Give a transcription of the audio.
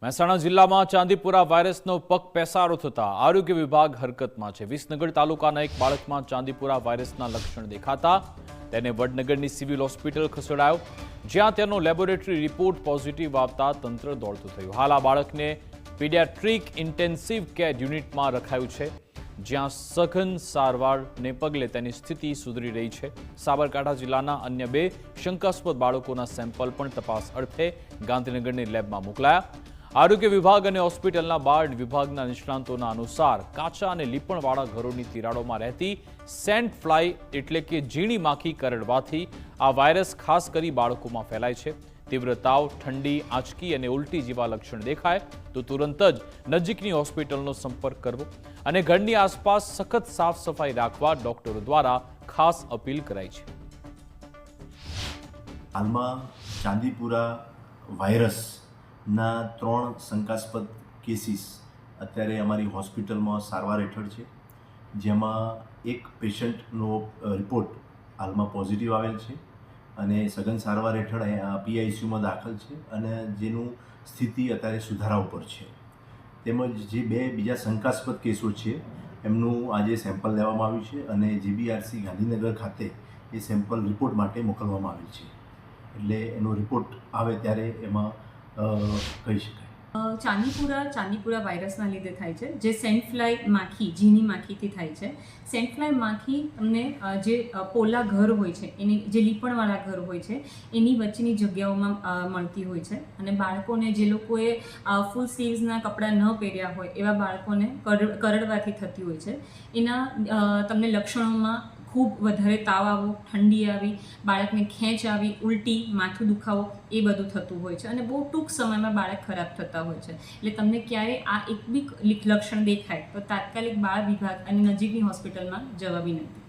મહેસાણા જિલ્લામાં ચાંદીપુરા વાયરસનો પગ પેસારો થતા આરોગ્ય વિભાગ હરકતમાં છે। વિસનગર તાલુકાના એક બાળકમાં ચાંદીપુરા વાયરસના લક્ષણ દેખાતા તેને વડનગરની સિવિલ હોસ્પિટલ ખસેડાયો, જ્યાં તેનો લેબોરેટરી રિપોર્ટ પોઝિટિવ આવતા તંત્ર દોડતું થયું। હાલ આ બાળકને પીડિયાટ્રિક ઇન્ટેન્સિવ કેર યુનિટમાં રખાયું છે, જ્યાં સઘન સારવારને પગલે તેની સ્થિતિ સુધરી રહી છે। સાબરકાંઠા જિલ્લાના અન્ય 2 શંકાસ્પદ બાળકોના સેમ્પલ પણ તપાસ અર્થે ગાંધીનગરની લેબમાં મોકલાયા। આરોગ્ય વિભાગ અને હોસ્પિટલના બાર્ડ વિભાગના નિષ્ણાંતોના અનુસાર કાચા અને લીપણવાળા ઘરોની તિરાડોમાં રહેતી સેન્ટ ફ્લાય એટલે કે ઝીણી માખી કરડવાથી આ વાયરસ ખાસ કરી બાળકોમાં ફેલાય છે। તીવ્ર તાવ, ઠંડી, આંચકી અને ઉલટી જેવા લક્ષણ દેખાય તો તુરંત જ નજીકની હોસ્પિટલનો સંપર્ક કરવો અને ઘરની આસપાસ સખત સાફ સફાઈ રાખવા ડોક્ટરો દ્વારા ખાસ અપીલ કરાઈ છે। હાલમાં ચાંદીપુરા વાયરસના 3 શંકાસ્પદ કેસીસ અત્યારે અમારી હોસ્પિટલમાં સારવાર હેઠળ છે, જેમાં એક પેશન્ટનો રિપોર્ટ હાલમાં પોઝિટિવ આવેલ છે અને સઘન સારવાર હેઠળ PICUમાં દાખલ છે અને જેનું સ્થિતિ અત્યારે સુધારા ઉપર છે। તેમજ જે 2 બીજા શંકાસ્પદ કેસો છે એમનું આજે સેમ્પલ લેવામાં આવ્યું છે અને GBRC ગાંધીનગર ખાતે એ સેમ્પલ રિપોર્ટ માટે મોકલવામાં આવેલ છે, એટલે એનો રિપોર્ટ આવે ત્યારે એમાં કહી શકાય। ચાંદીપુરા વાયરસના લીધે થાય છે, જે સેન્ટ ફ્લાય માખી, ઝીણી માખીથી થાય છે। સેન્ટ ફ્લાય માખી અમને જે પોલા ઘર હોય છે, એની જે લીપણવાળા ઘર હોય છે એની વચ્ચેની જગ્યાઓમાં મળતી હોય છે અને બાળકોને જે લોકોએ ફૂલ સ્લીવ્સના કપડાં ન પહેર્યા હોય એવા બાળકોને કરડવાથી થતી હોય છે। એના તમને લક્ષણોમાં ખૂબ વધારે તાવ આવવો, ઠંડી આવી, બાળકને ખેંચ આવી, ઉલટી, માથું દુખાવો એ બધું થતું હોય છે અને બહુ ટૂંક સમયમાં બાળક ખરાબ થતા હોય છે। એટલે તમને ક્યારે આ એક બી લક્ષણ દેખાય તો તાત્કાલિક બાળ વિભાગ અને નજીકની હોસ્પિટલમાં જવા વિનંતી।